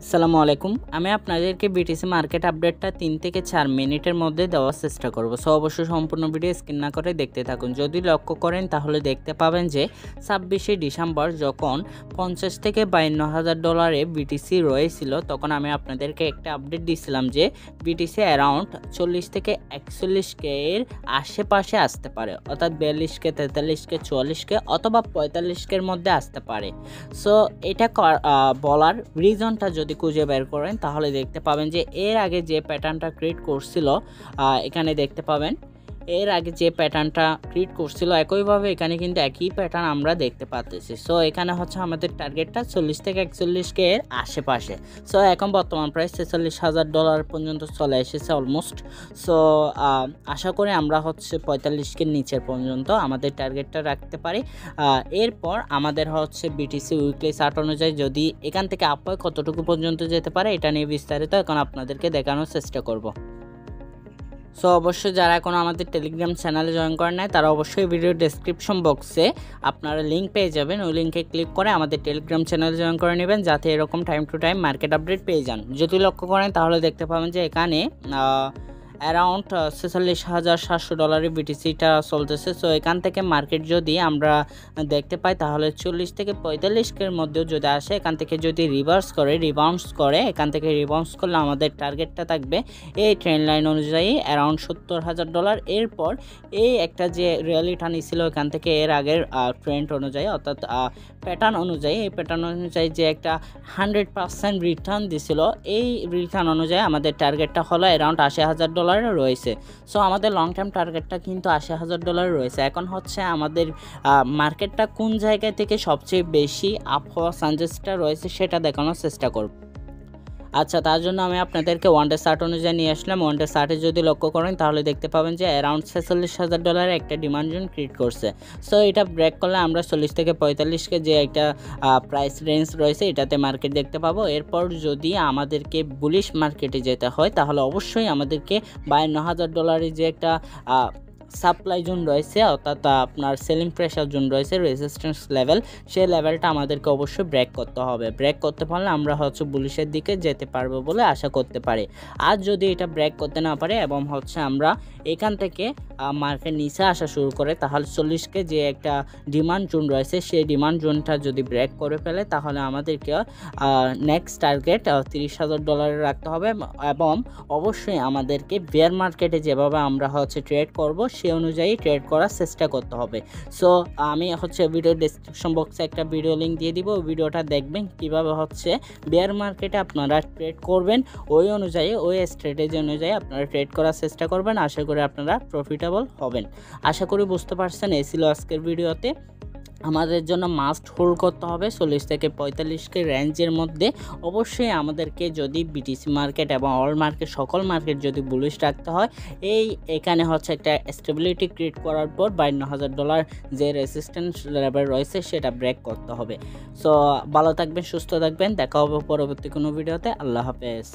আসসালামু আলাইকুম আমি আপনাদেরকে বিটিসি মার্কেট আপডেটটা 3 থেকে 4 মিনিটের মধ্যে দেওয়ার চেষ্টা করব। সো অবশ্যই সম্পূর্ণ ভিডিও স্কিপ না করে দেখতে থাকুন। যদি লক্ষ্য করেন তাহলে দেখতে পাবেন যে 26শে ডিসেম্বর যখন 50 থেকে 52,000 ডলারে বিটিসি রয়েছিল তখন আমি আপনাদেরকে একটা আপডেট দিয়েছিলাম যে বিটিসি অ্যারাউন্ড 40 থেকে 41K এর আশেপাশে আসতে পারে, অর্থাৎ 42K 43K 44K অথবা 45K এর মধ্যে আসতে পারে। সো এটা বলার রিজনটা যদি খুঁজে বের করেন তাহলে দেখতে পাবেন যে এর আগে যে প্যাটার্নটা ক্রিয়েট করছিল এখানে দেখতে পাবেন এর আগে যে প্যাটার্নটা ক্রিয়েট করছিল একইভাবে এখানে কিন্তু একই প্যাটার্ন আমরা দেখতে পাচ্ছি। সো এখানে হচ্ছে আমাদের টার্গেটটা 40 থেকে 41K এর আশেপাশে। সো এখন বর্তমান প্রাইস 46,000 ডলার পর্যন্ত চলে এসেছে অলমোস্ট। সো আশা করি আমরা হচ্ছে 45K নিচের পর্যন্ত আমাদের টার্গেটটা রাখতে পারি। এরপর আমাদের হচ্ছে বিটিসি উইকলি চার্ট অনুযায়ী যদি এখান থেকে আপ হয় কতটুকু পর্যন্ত যেতে পারে এটা নিয়ে বিস্তারিত এখন আপনাদেরকে দেখানোর চেষ্টা করব। সো অবশ্যই যারা এখনও আমাদের টেলিগ্রাম চ্যানেলে জয়েন করেন নাই তারা অবশ্যই ভিডিও ডেসক্রিপশন বক্সে আপনারা লিঙ্ক পেয়ে যাবেন, ওই লিঙ্কে ক্লিক করে আমাদের টেলিগ্রাম চ্যানেলে জয়েন করে নেবেন যাতে এরকম time to time market update পেয়ে যান। যদি লক্ষ্য করেন তাহলে দেখতে পাবেন যে এখানে অ্যারাউন্ড 46,700 ডলারের বিটিসিটা চলতেছে। সো এখান থেকে মার্কেট যদি আমরা দেখতে পাই তাহলে 40 থেকে 45K এর মধ্যেও যদি আসে, এখান থেকে যদি রিবাউন্স করে এখান থেকে রিবাউন্স করলে আমাদের টার্গেটটা থাকবে এই ট্রেন্ড লাইন অনুযায়ী অ্যারাউন্ড 70,000 ডলার। এরপর এই একটা যে রিয়ালিটা নিয়েছিল এখান থেকে এর আগের ট্রেন্ড অনুযায়ী অর্থাৎ প্যাটার্ন অনুযায়ী এই প্যাটার্ন অনুযায়ী যে একটা 100% রিটার্ন দিছিল এই রিটার্ন অনুযায়ী আমাদের টার্গেটটা হলো অ্যারাউন্ড 80,000 ডলার রয়েছে। সো আমাদের লং টার্ম টার্গেটটা কিন্তু 80,000 ডলার রয়েছে। এখন হচ্ছে আমাদের মার্কেটটা কোন জায়গা থেকে সবচেয়ে বেশি আপ হওয়ার চান্সেসটা রয়েছে সেটা দেখানোর চেষ্টা করব। আচ্ছা, তার জন্য আমি আপনাদেরকে ওয়ান ডে চার্ট অনুযায়ী নিয়ে আসলাম। ওয়ান ডে চার্টে যদি লক্ষ্য করেন তাহলে দেখতে পাবেন যে অ্যারাউন্ড 46,000 ডলারের একটা ডিমান্ড জোন ক্রিয়েট করছে। সো এটা ব্রেক করলে আমরা 40 থেকে 45K যে একটা প্রাইস রেঞ্জ রয়েছে এটাতে মার্কেট দেখতে পাবো। এরপর যদি আমাদেরকে বুলিশ মার্কেটে যেতে হয় তাহলে অবশ্যই আমাদেরকে 52,000 ডলারের যে একটা সাপ্লাই জোন রয়েছে অর্থাৎ আপনার সেলিং প্রেশার জোন রয়েছে রেজিস্ট্যান্স লেভেল, সেই লেভেলটা আমাদেরকে অবশ্যই ব্রেক করতে হবে। ব্রেক করতে পারলে আমরা হচ্ছে বুলিশের দিকে যেতে পারবো বলে আশা করতে পারি। আর যদি এটা ব্রেক করতে না পারে এবং হচ্ছে আমরা এখান থেকে মার্কেট নিচে আসা শুরু করে তাহলে 40K যে একটা ডিমান্ড জোন রয়েছে সেই ডিমান্ড জোনটা যদি ব্রেক করে ফেলে তাহলে আমাদেরকে নেক্সট টার্গেট 30,000 ডলারে রাখতে হবে এবং অবশ্যই আমাদেরকে বেয়ার মার্কেটে যেভাবে আমরা হচ্ছে ট্রেড করব সেই অনুযায়ী ট্রেড করার চেষ্টা করতে হবে। সো আমি হচ্ছে ভিডিও ডেসক্রিপশন বক্সে একটা ভিডিও লিঙ্ক দিয়ে দিব, ওই ভিডিওটা দেখবেন কিভাবে হচ্ছে বেয়ার মার্কেটে আপনারা ট্রেড করবেন, ওই অনুযায়ী ওই স্ট্র্যাটেজি অনুযায়ী আপনারা ট্রেড করার চেষ্টা করবেন। আশা করি আপনারা প্রফিটেবল হবেন। আশা করি বুঝতে পারছেন। এই ছিল আজকের ভিডিওতে। আমাদের জন্য মাস্ট হোল্ড করতে হবে 40 থেকে 45K রেঞ্জের মধ্যে। অবশ্যই আমাদেরকে যদি বিটিসি মার্কেট এবং অল মার্কেট সকল মার্কেট যদি বুলিশ রাখতে হয় এখানে হচ্ছে একটা স্টেবিলিটি ক্রিয়েট করার পর 52,000 ডলার যে রেজিস্ট্যান্স লেভেল রয়েছে সেটা ব্রেক করতে হবে। সো ভালো থাকবেন, সুস্থ থাকবেন, দেখা হবে পরবর্তী কোনো ভিডিওতে। আল্লাহ হাফেজ।